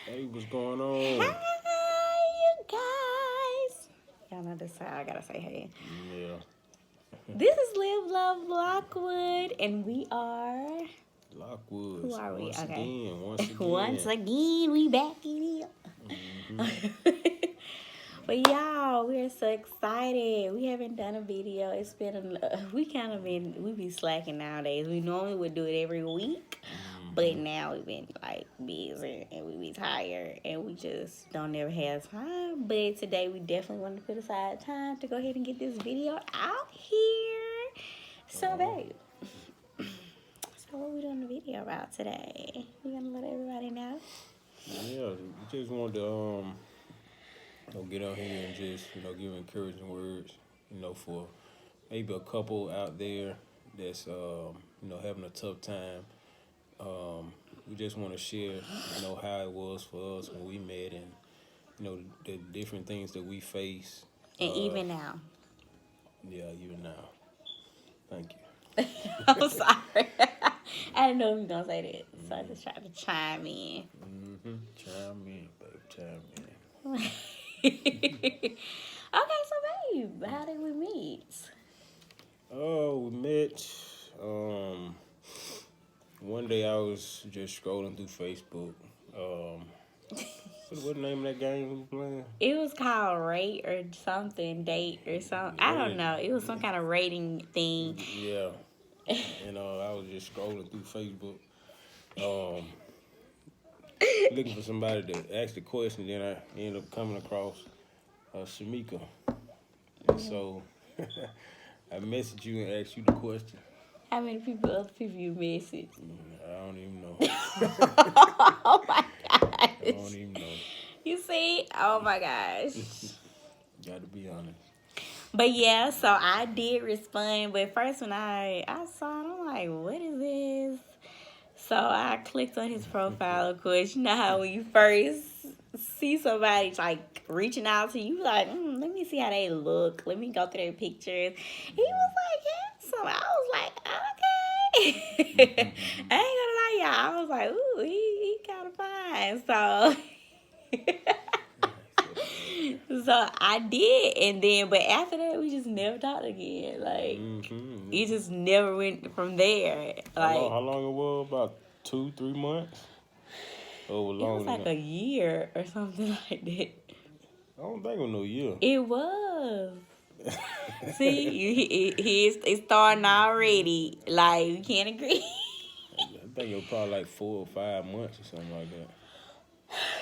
Hey, what's going on? Hi, you guys. Y'all know this how I gotta say hey. Yeah, This is Live Love Lockwood, and we are. Who Lockwoods. are we? Once Okay. again, once Once again. again, we back in hmm here. But y'all, we are so excited. We haven't done a video. It's been we be slacking nowadays. We normally would do it every week, but hmm now we've been like busy and we be tired and we just don't ever have time. But today we definitely want to put aside time to go ahead and get this video out here. So Oh, babe, so what we doing the video about today? We gonna let everybody know. yeah. We just wanted to get on here and just give encouraging words. For maybe a couple out there that's having a tough time. We just want to share how it was for us when we met and the different things that we face. And Uh, even now. yeah, even now. Thank I'm sorry. I didn't know he was gonna say that, so I just tried to chime in. you. Chime in, babe. Chime in. Okay, so babe, how did we meet? Oh, we met. Um, One day I was just scrolling through Facebook. What the name of that game we were playing? It was called rate or something, date or something. I don't know. It was some kind of rating thing. Yeah, and I was just scrolling through Facebook, um, looking for somebody to ask the question. Then I ended up coming across Shamika, and so I messaged you and asked you the question. How many other people you messaged? I don't even know. Oh my I gosh. don't even know. You see? Oh my gosh. Got to be honest. But yeah, so I did respond. But first, when I saw it, I'm like, what is this? So I clicked on his profile. Of course, you know how when you first see somebody like reaching out to you, like, let me see how they look. Let me go through their pictures. He was like handsome. I was like, okay. I ain't gonna lie, y'all. I was like, ooh, he kind of fine. So. So I did, and then but after that we just never talked again. Like it Mm-hmm. just never went from there. How long? Like How long it was? About 2, 3 months. Or it was longer than like that. a year or something like that. I don't think it was no year. It was. See, it's starting already. Like we can't agree. I think it was probably like 4 or 5 months or something like that.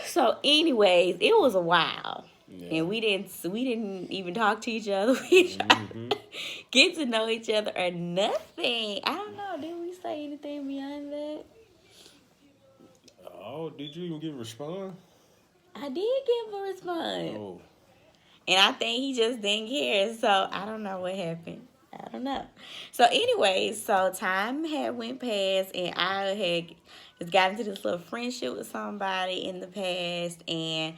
So, anyways, it was a while, Yeah. and we didn't even talk to each other. We didn't Mm-hmm. get to know each other or nothing. I don't know. Did we say anything beyond that? Oh, did you even get a response? I did give a response, Oh. and I think he just didn't care. So I don't know what happened. I don't know. So, anyways, so time had went past, and I had just got into this little friendship with somebody in the past, and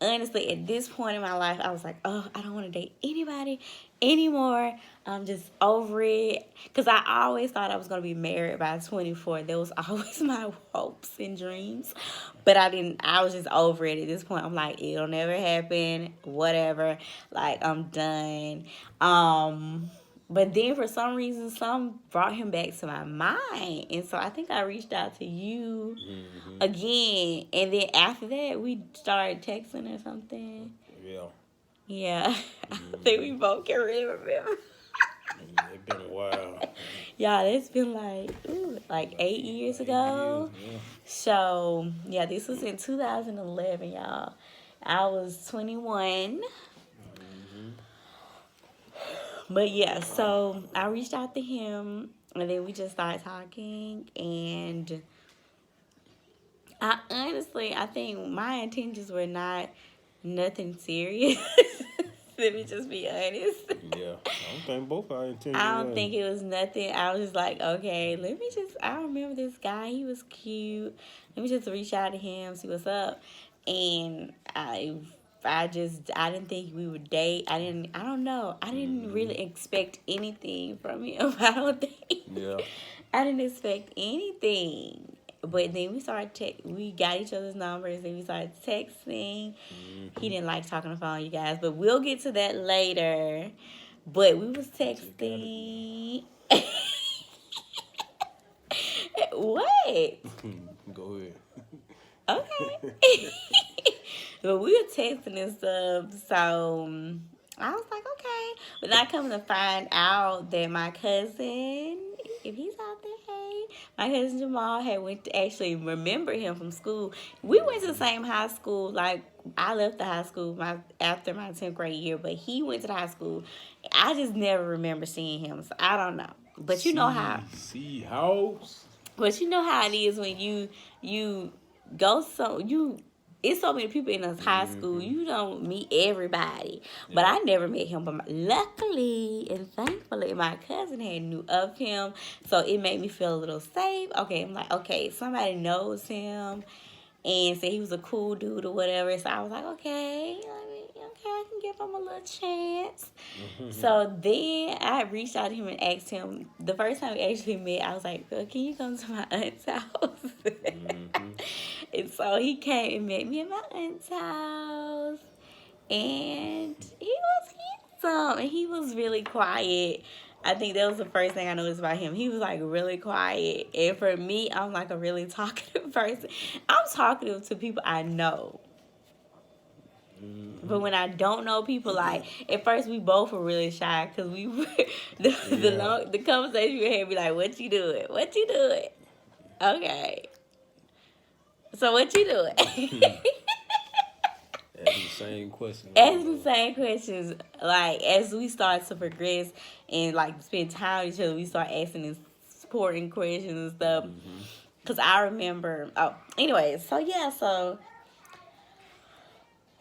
honestly, at this point in my life, I was like, oh, I don't want to date anybody anymore. I'm just over it. Because I always thought I was going to be married by 24. That was always my hopes and dreams. But I didn't, I was just over it at this point. I'm like, it'll never happen. Whatever. Like, I'm done. But then for some reason, some brought him back to my mind. And so I think I reached out to you Mm-hmm. again. And then after that, we started texting or something. Yeah. Yeah. I think we Mm-hmm. both can really remember. It's been a while. Y'all, it's been like 8 years 8 years. ago. Yeah. So, yeah, this was in 2011, y'all. I was 21. Mm-hmm. But yeah, so I reached out to him and then we just started talking, and I think my intentions were not nothing serious. Let me just be honest. Yeah. I don't think both our I intentions don't were. think it was nothing. I was just like, okay, I remember this guy. He was cute. Let me just reach out to him, see what's up. And I didn't think we would date. I don't know. I didn't Mm-hmm. really expect anything from him. I don't think. Yeah. I didn't expect anything. But then we got each other's numbers and we started texting. He didn't like talking on the phone, you guys, but we'll get to that later. But we was texting. What? Go ahead. Okay. But we were texting and stuff, so I was like, okay. But not coming to find out that my cousin, if he's out there, hey, my cousin Jamal had went to actually remember him from school. We went to the same high school. Like, I left the high school after my 10th grade year, but he went to the high school. I just never remember seeing him, so I don't know. But you know how. Seahawks. But you know how it is when you go it's so many people in this high school, you don't meet everybody. But I never met him. But luckily and thankfully, my cousin had knew of him, so it made me feel a little safe. Okay, I'm like, okay, somebody knows him and said he was a cool dude or whatever. So I was like, okay, I can give him a little chance. So then I reached out to him and asked him, the first time we actually met, I was like, "Girl, can you come to my aunt's house?" And so he came and met me at my aunt's house. And he was handsome. And he was really quiet. I think that was the first thing I noticed about him. He was like really quiet. And for me, I'm like a really talkative person. I'm talkative to people I know. But when I don't know people, like at first we both were really shy because we were the conversation we had be like, "What you doing? What you doing? Okay, so what you doing?" Asking the same questions. Asking the same questions. Like as we start to progress and like spend time with each other, we start asking these supporting questions and stuff. Cause I remember. Oh, anyways, so yeah, so.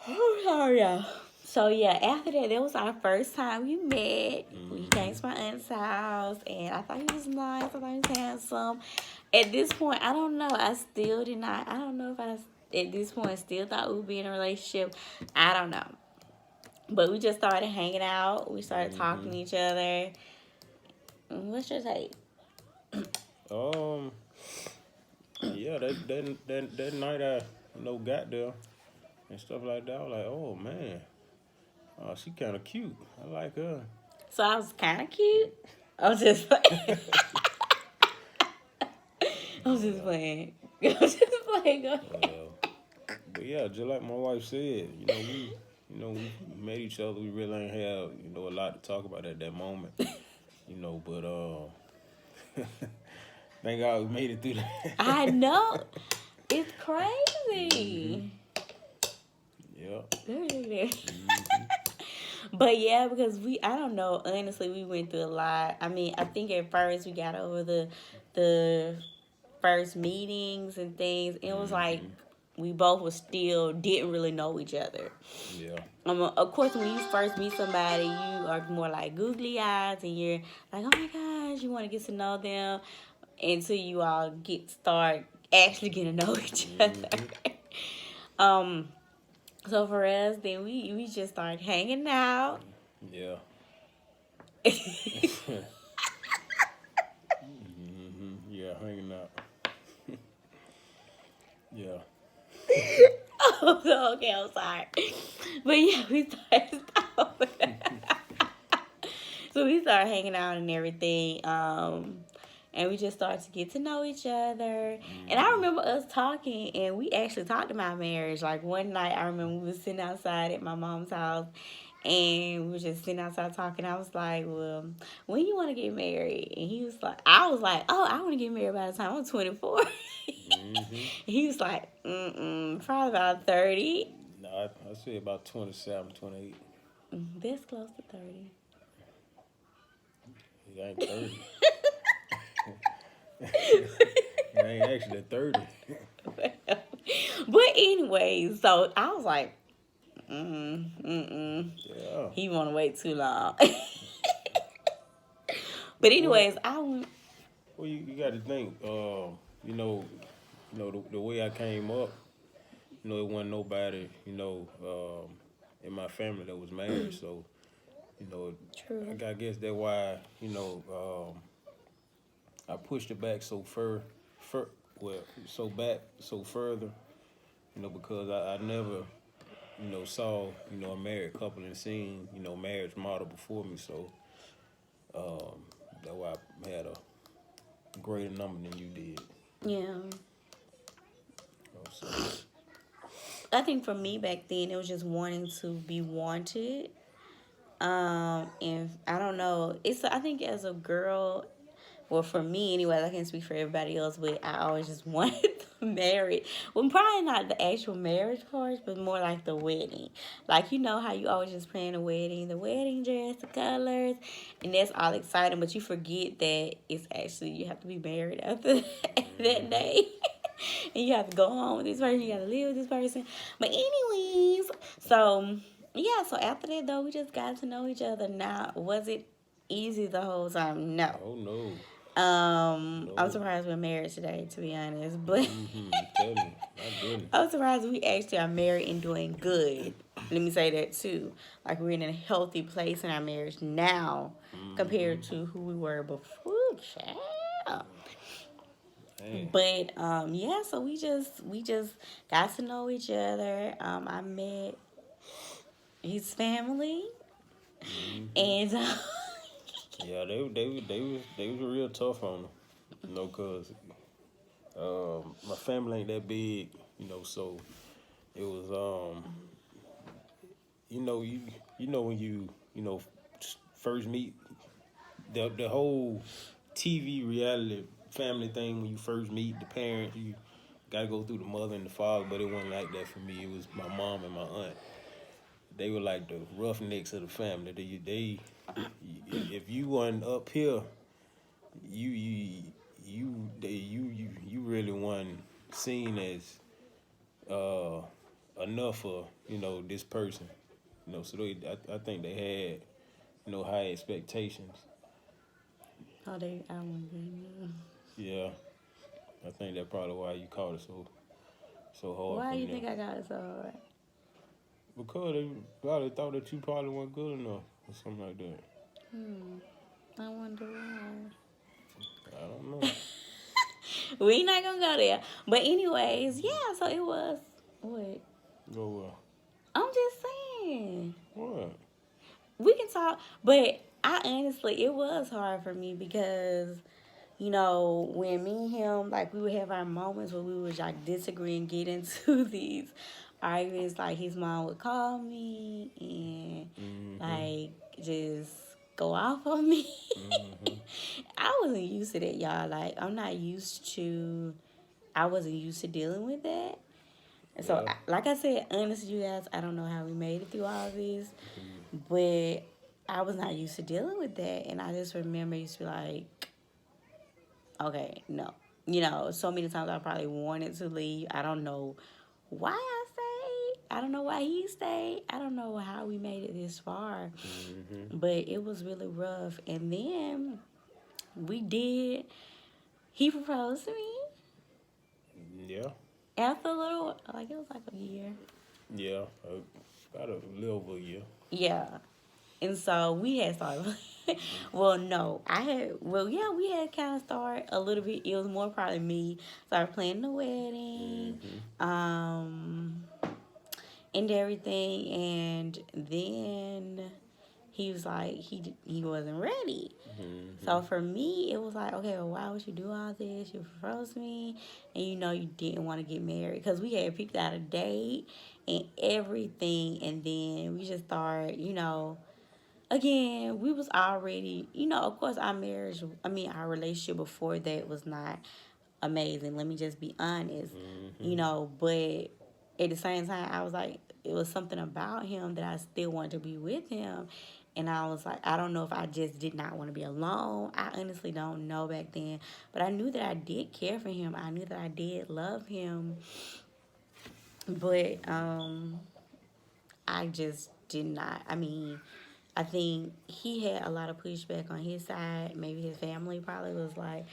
Oh, sorry, y'all. So yeah, after that was our first time we met. We came to my aunt's house, and I thought he was nice. I thought he was handsome. At this point, I don't know. I still did not. I don't know if I at this point still thought we would be in a relationship. I don't know. But we just started hanging out. We started talking to each other. What's your take? Yeah, that night I got there and stuff like that. I was like, oh man, she kind of cute. I like her. So I was kind of cute. I was just playing. I was just playing. But yeah, just like my wife said, we met each other. We really ain't have a lot to talk about at that moment. But thank God we made it through that. I know. It's crazy. Yeah. But yeah, because I don't know, honestly, we went through a lot. I mean, I think at first we got over the first meetings and things. It was like we both didn't really know each other. Yeah. Of course, when you first meet somebody, you are more like googly eyes and you're like, oh my gosh, you want to get to know them until you all start actually getting to know each other. So for us, then we just started hanging out. Yeah. Yeah, hanging out. Yeah. Oh, okay, I'm sorry. But yeah, we started So we started hanging out and everything. And we just started to get to know each other. And I remember us talking, and we actually talked about marriage. Like one night, I remember we were sitting outside at my mom's house, and we were just sitting outside talking. I was like, well, when you want to get married? And I was like, oh, I want to get married by the time I'm 24. He was like, probably about 30. No, I say about 27, 28. That's close to 30. It ain't 30. It ain't actually 30. But anyways, so I was like, Yeah. he want to wait too long. But anyways, I went. Well, you got to think, the way I came up, it wasn't nobody, in my family that was married. So, True. I guess that's why, I pushed it back so well, so further, because I never, saw, a married couple and seen, marriage model before me. So that's why I had a greater number than you did. Yeah. So, I think for me back then, it was just wanting to be wanted. And I don't know. I think as a girl, well, for me anyway, I can't speak for everybody else, but I always just wanted married. Well, probably not the actual marriage part, but more like the wedding. Like, you know how you always just plan the wedding dress, the colors, and that's all exciting, but you forget that it's actually, you have to be married after that day. And you have to go home with this person, you got to live with this person. But anyways, so yeah, so after that though, we just got to know each other. Now, was it easy the whole time? No. oh no. I'm surprised we're married today, to be honest. But Tell me, my goodness. I'm surprised we actually are married and doing good. Let me say that too. Like we're in a healthy place in our marriage now compared to who we were before. Child. Dang. But yeah, so we just got to know each other. I met his family, and Yeah, they was real tough on them, cause my family ain't that big, so it was when you first meet the whole TV reality family thing when you first meet the parents, you gotta go through the mother and the father, but it wasn't like that for me. It was my mom and my aunt. They were like the roughnecks of the family. They if you weren't up here, you really weren't seen as enough for this person. So I think they had high expectations. oh, I don't want to be. Yeah, I think that's probably why you caught it so hard. Why from do you them. think I got it so hard? Because they probably thought that you probably weren't good enough or something like that. I wonder why. I don't know. We not gonna go there. But anyways, yeah. So it was what Go I'm just saying. what? We can talk, but I honestly, it was hard for me because, when me and him, like, we would have our moments where we would, like, disagree and get into these arguments. Like, his mom would call me and, like, just go off on me. I wasn't used to that, y'all. Like, I wasn't used to dealing with that. And so, Yeah. like I said, honestly, you guys, I don't know how we made it through all of this, but I was not used to dealing with that. And I just remember I used to be like, okay, no. So many times I probably wanted to leave. I don't know why I stayed. I don't know why he stayed. I don't know how we made it this far. But it was really rough. And then he proposed to me Yeah. after a little, like, it was like a year. Yeah. About a little over a year. Yeah. And so we had started. Well, no, we had kind of started a little bit. It was more probably me. Started planning the wedding, and everything. And then he was like, he wasn't ready. So for me, it was like, okay, well, why would you do all this? You proposed to me, and you didn't want to get married because we had picked out a date and everything, and then we just started, again, we was already, of course, our relationship before that was not amazing. Let me just be honest, but at the same time, I was like, it was something about him that I still wanted to be with him. And I was like, I don't know if I just did not want to be alone. I honestly don't know back then. But I knew that I did care for him. I knew that I did love him. But I just did not. I think he had a lot of pushback on his side. Maybe his family probably was like,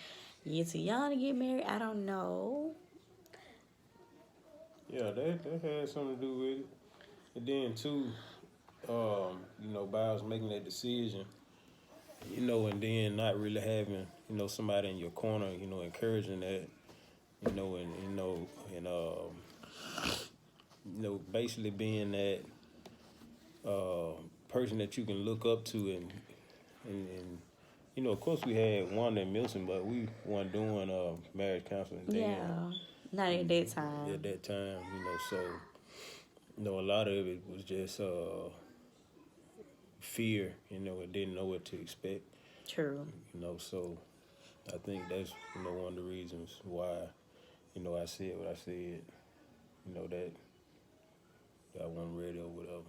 you're too young to get married. I don't know. Yeah, that had something to do with it. And then too, Biles making that decision, and then not really having, somebody in your corner, encouraging that, basically being that person that you can look up to, and of course we had Wanda and Milson, but we weren't doing marriage counseling then. Yeah, not at that At time. that time, so a lot of it was just fear, and didn't know what to expect, True. so I think that's one of the reasons why I said what I said, that I wasn't ready or whatever.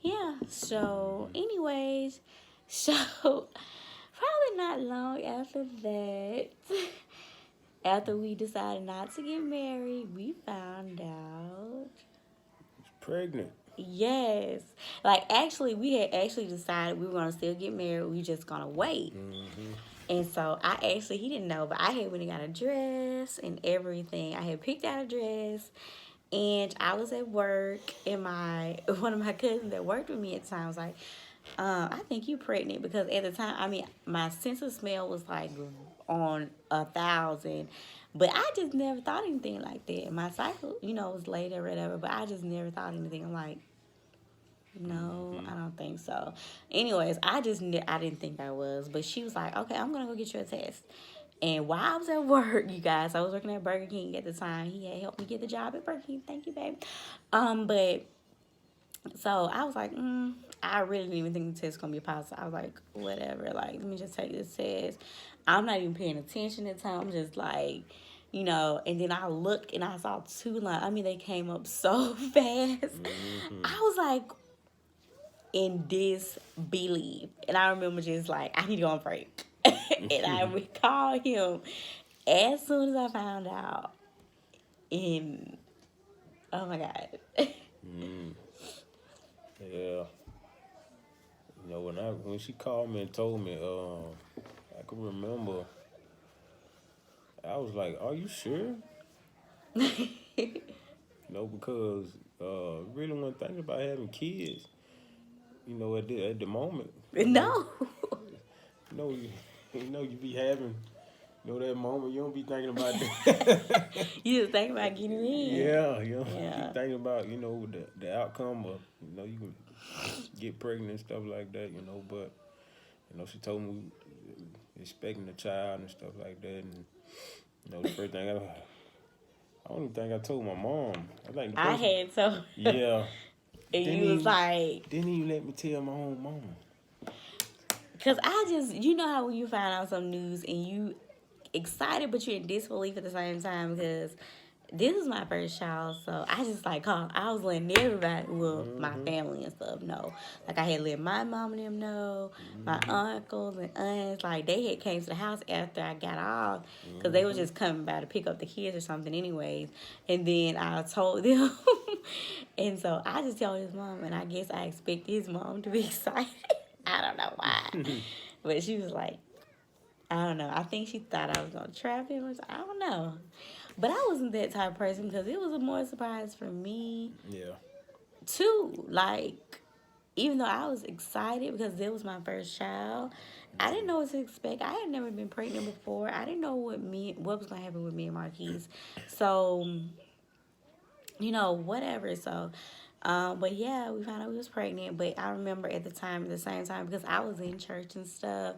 Yeah. So, anyways, so probably not long after that, after we decided not to get married, we found out. Pregnant. Yes. Like, actually, we had actually decided we were going to still get married. We were just going to wait. Mm-hmm. And so, he didn't know, but I had went and got a dress and everything. I had picked out a dress. And I was at work, and one of my cousins that worked with me at the time was like, I think you pregnant, because at the time, I mean, my sense of smell was like on 1,000, but I just never thought anything like that. My cycle, was late or whatever, but I just never thought anything. I'm like, no, I don't think so. Anyways, I didn't think I was, but she was like, okay, I'm gonna go get you a test. And while I was at work, you guys, I was working at Burger King at the time. He had helped me get the job at Burger King. Thank you, babe. But so I was like, I really didn't even think the test was gonna be positive. I was like, whatever. Like, let me just take this test. I'm not even paying attention at the time. I'm just like, And then I looked and I saw 2 lines. I mean, they came up so fast. Mm-hmm. I was like, in disbelief. And I remember just like, I need to go on break. And I would call him as soon as I found out. And oh my God. Yeah. When she called me and told me, I could remember, I was like, are you sure? Because really wasn't thinking about having kids, at the moment. No. You be having, that moment, you don't be thinking about that. You just think about getting in. Yeah, you keep thinking about, the outcome of, you can get pregnant and stuff like that, but, she told me expecting a child and stuff like that, and, the first thing I don't even think I told my mom. I had to. Yeah. And you was like... Didn't even let me tell my own mama. Because I just... You know how when you find out some news and you excited, but you're in disbelief at the same time, because this is my first child, so I just like called. I was letting everybody, my family and stuff know. Like, I had let my mom and them know, my uncles and aunts, like, they had came to the house after I got off, because they were just coming by to pick up the kids or something anyways. And then I told them, and so I just told his mom, and I guess I expected his mom to be excited. I don't know why. But she was like, I don't know. I think she thought I was going to trap him or something. I don't know. But I wasn't that type of person, because it was a more surprise for me. Yeah. Too. Like, even though I was excited because it was my first child, I didn't know what to expect. I had never been pregnant before. I didn't know what was going to happen with me and Marquise. So, whatever. So, but yeah, we found out we was pregnant. But I remember at the same time, because I was in church and stuff,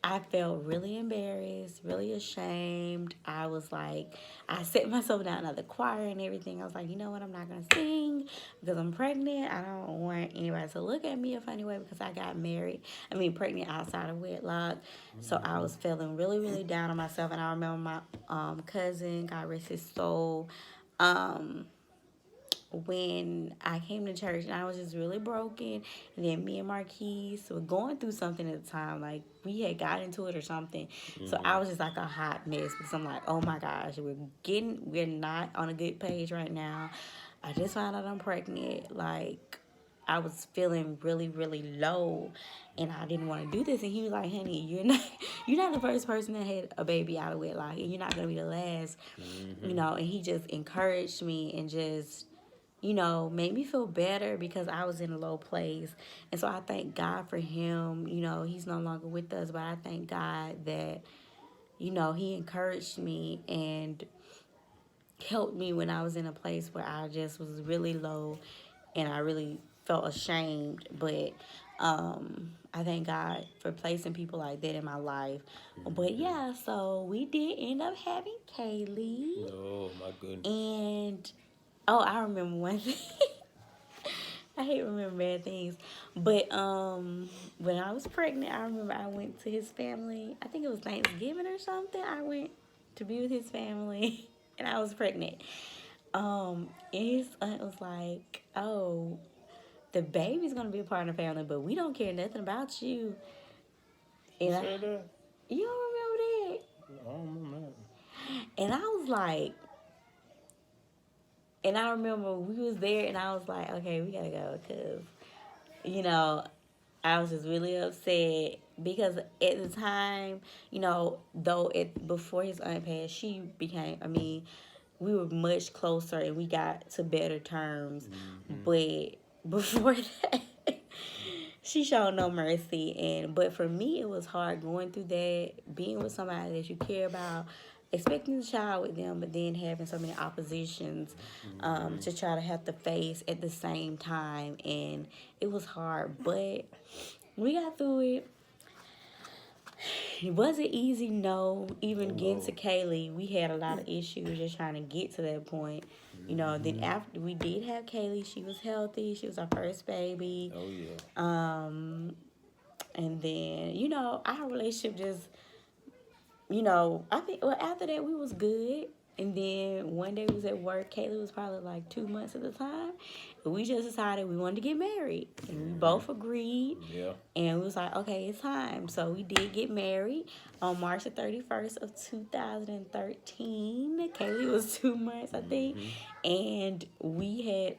I felt really embarrassed, really ashamed. I was like, I set myself down at the choir and everything. I was like, you know what, I'm not going to sing because I'm pregnant. I don't want anybody to look at me a funny way because I got pregnant outside of wedlock. So I was feeling really, really down on myself. And I remember my cousin, God rest his soul, when I came to church, and I was just really broken. And then me and Marquise were going through something at the time. Like, we had got into it or something. So I was just like a hot mess, because I'm like, oh my gosh, we're not on a good page right now. I just found out I'm pregnant. Like, I was feeling really, really low, and I didn't want to do this. And he was like, honey, you're not the first person that had a baby out of wedlock, and you're not going to be the last, and he just encouraged me and just, made me feel better, because I was in a low place. And so I thank God for him. He's no longer with us, but I thank God that, he encouraged me and helped me when I was in a place where I just was really low and I really felt ashamed. But I thank God for placing people like that in my life. But yeah, so we did end up having Kaylee. Oh my goodness. And oh, I remember one thing. I hate remembering bad things. But when I was pregnant, I remember I went to his family. I think it was Thanksgiving or something. I went to be with his family and I was pregnant. And his aunt was like, "Oh, the baby's gonna be a part of the family, but we don't care nothing about you." You And said that? you don't remember I don't remember that. that? And I was like, and I remember we was there, and I was like, "Okay, we gotta go," because you know I was just really upset because at the time, though before his aunt passed, she became. I mean, we were much closer and we got to better terms. But before that, she showed no mercy. But for me, it was hard going through that, being with somebody that you care about, expecting a child with them, but then having so many oppositions to try to have to face at the same time, and it was hard. But we got through it. It wasn't easy, no. Even getting to Kaylee, we had a lot of issues just trying to get to that point. Then after we did have Kaylee, she was healthy. She was our first baby. Oh yeah. And then, our relationship just, I think, well, after that, we was good. And then one day we was at work. Kaylee was probably like 2 months at the time. And we just decided we wanted to get married. And we both agreed. Yeah. And we was like, okay, it's time. So we did get married on March the 31st of 2013. Kaylee was 2 months, I think. And we had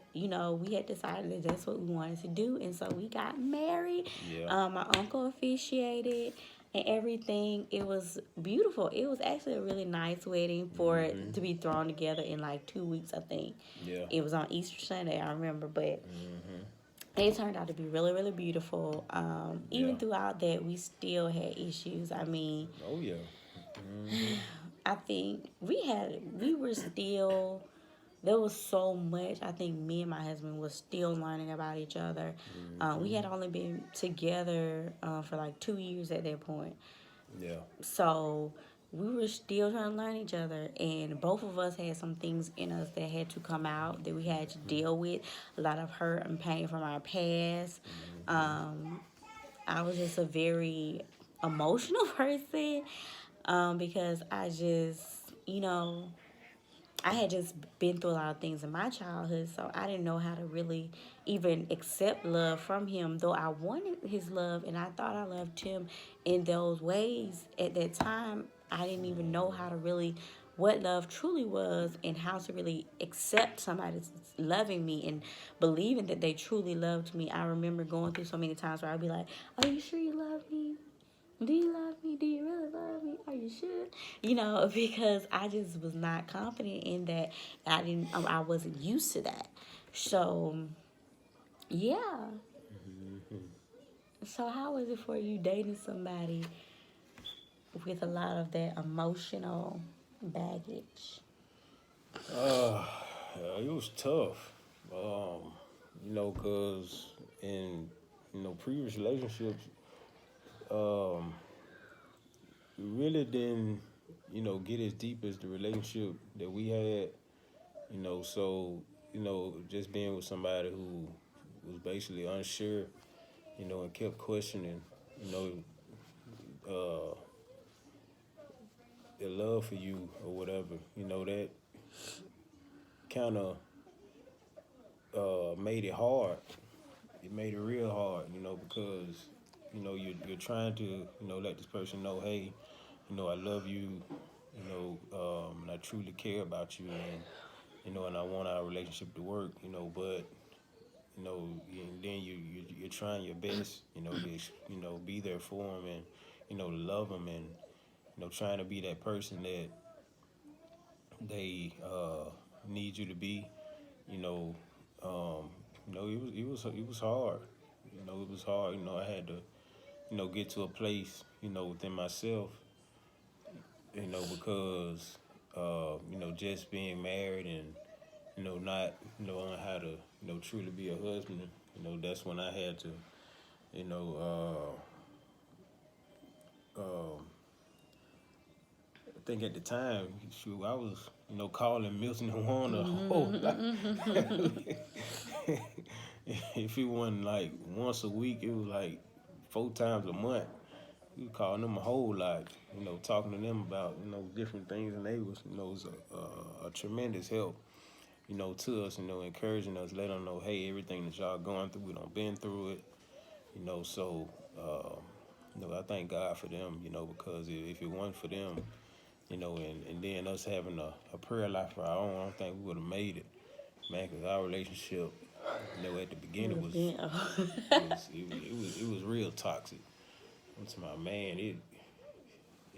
decided that that's what we wanted to do. And so we got married. Yeah. My uncle officiated and everything. It was beautiful. It was actually a really nice wedding for it to be thrown together in like 2 weeks, I think. Yeah. It was on Easter Sunday, I remember, but it turned out to be really, really beautiful. Even throughout that, we still had issues. I mean, Oh yeah. I think we were still, there was so much. I think me and my husband was still learning about each other. We had only been together for like 2 years at that point. Yeah. So we were still trying to learn each other, and both of us had some things in us that had to come out that we had to deal with. A lot of hurt and pain from our past. I was just a very emotional person because I just, I had just been through a lot of things in my childhood, so I didn't know how to really even accept love from him, though I wanted his love and I thought I loved him in those ways. At that time, I didn't even know how to really, what love truly was and how to really accept somebody loving me and believing that they truly loved me. I remember going through so many times where I'd be like, "Are you sure you love me? Do you love me? Do you really love me? Are you sure?" Because I just was not confident in that. I wasn't used to that. So, yeah. So how was it for you dating somebody with a lot of that emotional baggage? It was tough. Cause in previous relationships, we really didn't get as deep as the relationship that we had. So just being with somebody who was basically unsure, and kept questioning, you know, uh, their love for you or whatever, that kind of made it hard. It made it real hard, because you're trying to let this person know, hey, I love you, and I truly care about you, and I want our relationship to work, but and then you're trying your best, to be there for them and to love them and trying to be that person that they need you to be, you know, it was hard. It was hard. I had to, get to a place, within myself, because just being married and not knowing how to truly be a husband. That's when I had to you know I think at the time, shoot, I was calling Milton and Warner a whole lot. If it wasn't like once a week, it was like 4 times a month. We was calling them a whole lot, talking to them about, different things, and they was a tremendous help, to us, encouraging us, letting them know, hey, everything that y'all going through, we done been through it, so, I thank God for them, because if it wasn't for them, and then us having a prayer life of our own, I don't think we would have made it, man, because our relationship, at the beginning it was real toxic. To my man, it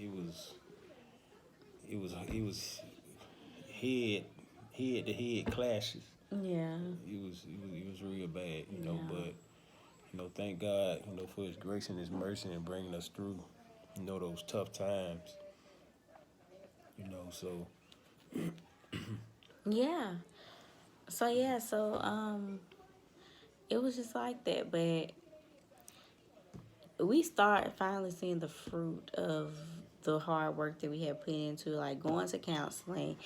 was head to head clashes. Yeah. It was real bad, Yeah. but thank God, for His grace and His mercy and bringing us through, those tough times, so. Yeah. So it was just like that, but we started finally seeing the fruit of the hard work that we had put into, like going to counseling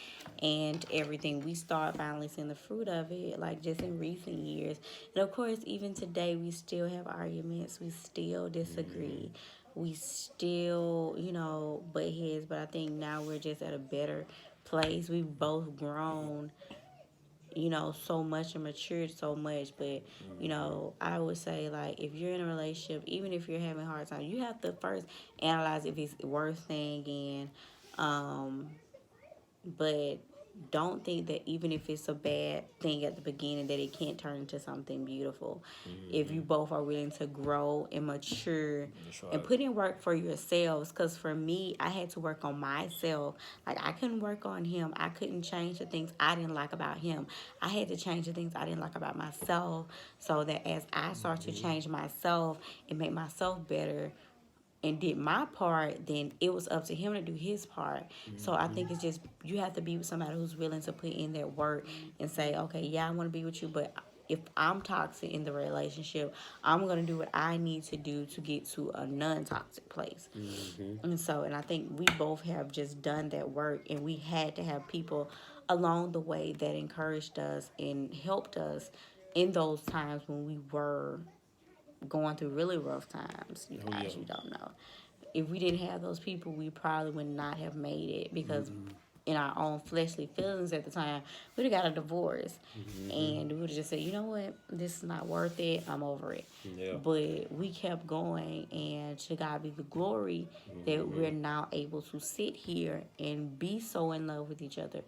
and everything. We started finally seeing the fruit of it, like just in recent years. And of course, even today, we still have arguments. We still disagree. We still, butt heads. But I think now we're just at a better place. We've both grown, so much and matured so much. But, I would say, like, if you're in a relationship, even if you're having a hard time, you have to first analyze if it's worth staying in. But don't think that even if it's a bad thing at the beginning, that it can't turn into something beautiful. If you both are willing to grow and mature and put in work for yourselves. Because for me, I had to work on myself. Like, I couldn't work on him. I couldn't change the things I didn't like about him. I had to change the things I didn't like about myself, so that as I start to change myself and make myself better and did my part, then it was up to him to do his part. So I think it's just, you have to be with somebody who's willing to put in that work and say, okay, yeah, I want to be with you, but if I'm toxic in the relationship, I'm going to do what I need to do to get to a non-toxic place. And I think we both have just done that work, and we had to have people along the way that encouraged us and helped us in those times when we were going through really rough times, you guys, you don't know. If we didn't have those people, we probably would not have made it, because in our own fleshly feelings at the time, we'd have got a divorce. And we would have just said, you know what, this is not worth it, I'm over it. Yeah. But we kept going, and to God be the glory that we're now able to sit here and be so in love with each other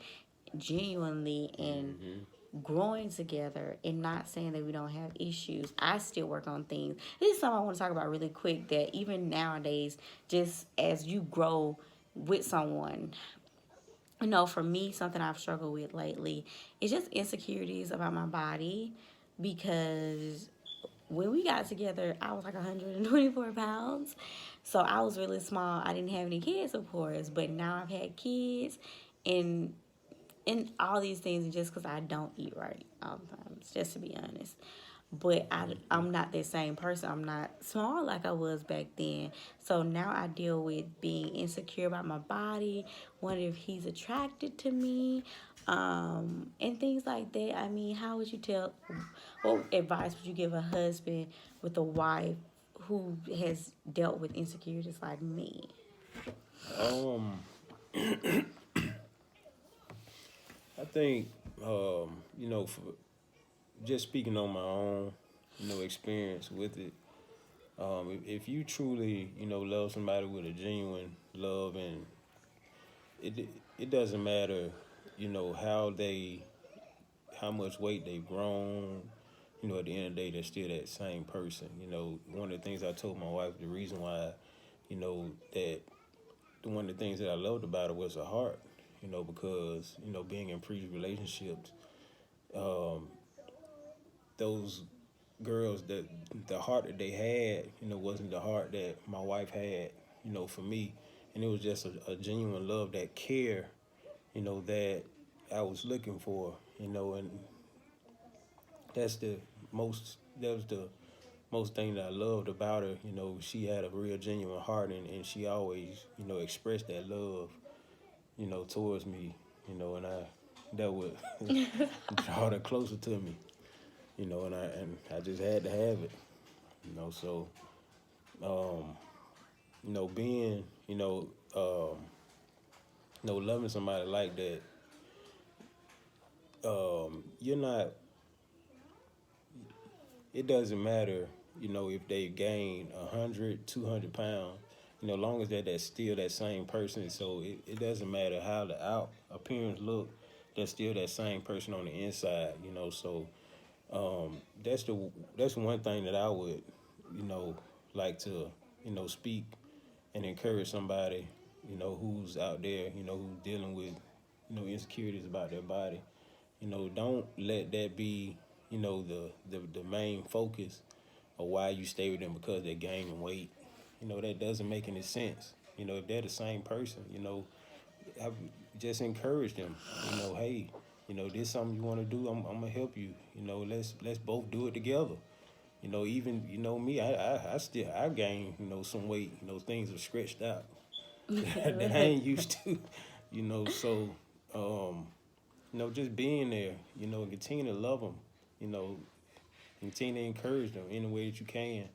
genuinely, and growing together, and not saying that we don't have issues. I still work on things. This is something I want to talk about really quick, that even nowadays, just as you grow with someone, for me, something I've struggled with lately is just insecurities about my body, because when we got together, I was like 124 pounds. So I was really small. I didn't have any kids, of course, but now I've had kids, and all these things, and just because I don't eat right all the time, just to be honest. But I'm not that same person. I'm not small like I was back then. So now I deal with being insecure about my body, wondering if he's attracted to me, and things like that. I mean, how would you what advice would you give a husband with a wife who has dealt with insecurities like me? Um, I think, for just speaking on my own, experience with it. If you truly, love somebody with a genuine love, and it doesn't matter, how much weight they've grown. At the end of the day, they're still that same person. One of the things I told my wife, the reason why, that one of the things that I loved about her was her heart. Because being in previous relationships, those girls, that the heart that they had, wasn't the heart that my wife had, for me. and it was just a genuine love, that care, that I was looking for, and that's the that was the most thing that I loved about her. She had a real genuine heart, and she always, expressed that love, towards me, and that would draw her closer to me, and I just had to have it, so being, loving somebody like that, you're not. It doesn't matter, if they gain 100, 200 pounds. Long as that's still that same person. So it doesn't matter how the out appearance look. That's still that same person on the inside. So that's one thing that I would, like to, speak and encourage somebody, who's out there, who's dealing with, insecurities about their body. Don't let that be, the main focus of why you stay with them, because they're gaining weight. That doesn't make any sense. If they're the same person, I just encourage them. Hey, this something you want to do. I'm gonna help you. Let's both do it together. Even me, I gained some weight. Things are stretched out that I ain't used to. So just being there. And continue to love them. Continue to encourage them any way that you can.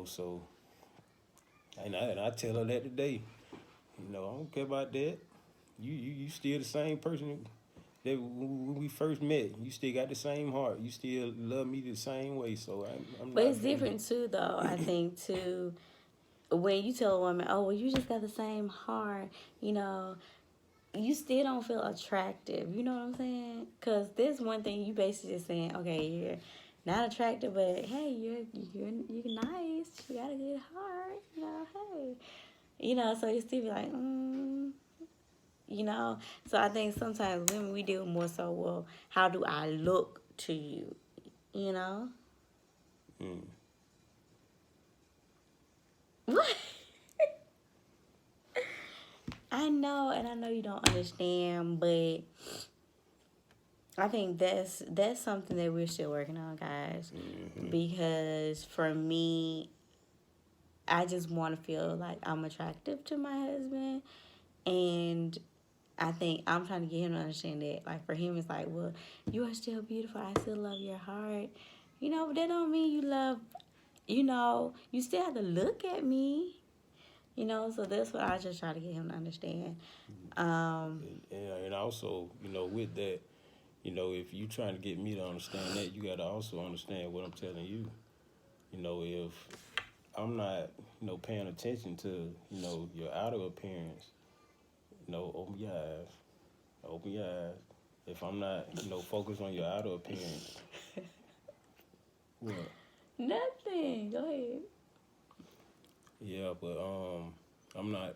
So and I tell her that today. I don't care about that. You still the same person that when we first met. You still got the same heart. You still love me the same way. So I'm But not it's different too, though. I think too, when you tell a woman, "Oh, well, you just got the same heart," you still don't feel attractive. You know what I'm saying? Because there's one thing you basically just saying, okay, you're not attractive, but hey, you're nice. You got a good heart. Hey, so you still be like, So I think sometimes women, we deal more so, well, how do I look to you? You know? Mm. What? I know, and I know you don't understand, but I think that's something that we're still working on, guys. Mm-hmm. Because for me, I just want to feel like I'm attractive to my husband, and I think I'm trying to get him to understand that. Like for him, it's like, well, you are still beautiful. I still love your heart. But that don't mean you love. You still have to look at me. So that's what I just try to get him to understand. And also, with that, if you trying to get me to understand that, you got to also understand what I'm telling you. If I'm not, paying attention to, your outer appearance, open your eyes. Open your eyes. If I'm not, focused on your outer appearance, what? Nothing. Go ahead. Yeah, but I'm not,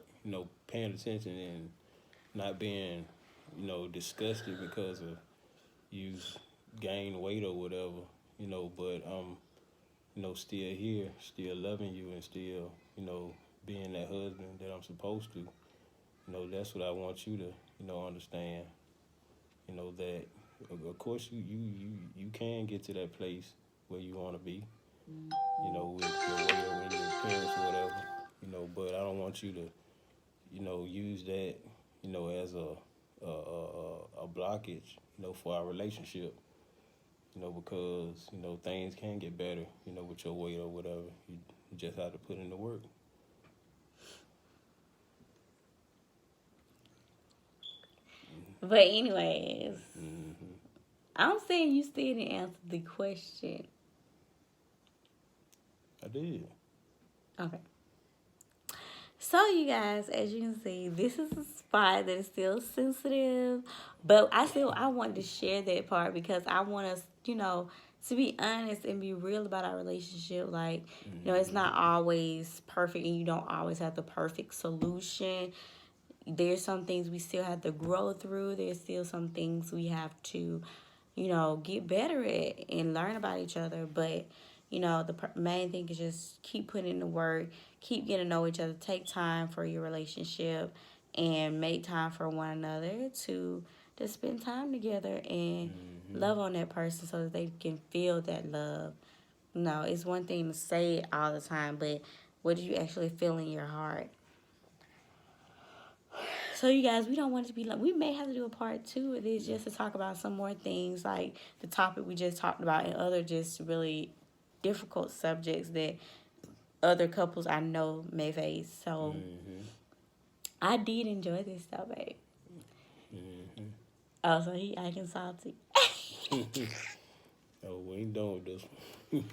paying attention and not being, disgusted because of you gain weight or whatever, but still here, still loving you and still, being that husband that I'm supposed to. That's what I want you to, understand. That of course you can get to that place where you want to be, with your weight or in your appearance or whatever, but I don't want you to, use that, as a blockage, for our relationship, because, things can get better, with your weight or whatever. You just have to put in the work. But anyways, I'm saying you still didn't answer the question. I did. Okay. So you guys, as you can see, this is a spot that is still sensitive, but I wanted to share that part because I want us, to be honest and be real about our relationship. Like, it's not always perfect, and you don't always have the perfect solution. There's some things we still have to grow through. There's still some things we have to, get better at and learn about each other. But, The main thing is just keep putting in the work, keep getting to know each other, take time for your relationship, and make time for one another to just spend time together and love on that person so that they can feel that love. No, it's one thing to say it all the time, but what do you actually feel in your heart? So you guys, we don't want it to be like, we may have to do a part 2 of this just to talk about some more things like the topic we just talked about and other just really difficult subjects that other couples I know may face. So I did enjoy this though, babe. Oh, so he acting salty. Oh, we ain't done with this one.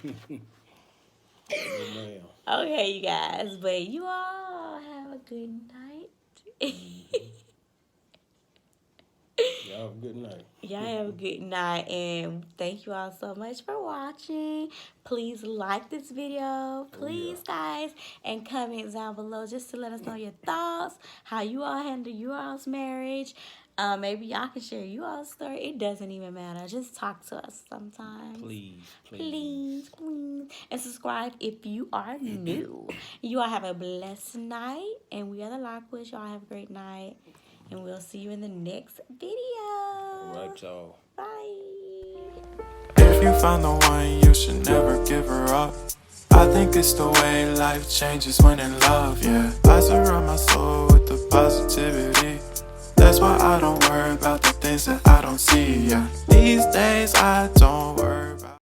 Oh, man. Okay, you guys, but you all have a good night. Y'all have a good night. Y'all have a good night, and thank you all so much for watching. Please like this video, please, guys, and comment down below just to let us know your thoughts, how you all handle your all's marriage. Maybe y'all can share your all's story. It doesn't even matter. Just talk to us sometimes. Please. And subscribe if you are new. You all have a blessed night, and we are the Lockwood. Y'all have a great night. And we'll see you in the next video. All right, y'all. Bye. If you found the one, you should never give her up. I think it's the way life changes when in love, yeah. I surround my soul with the positivity. That's why I don't worry about the things that I don't see, yeah. These days I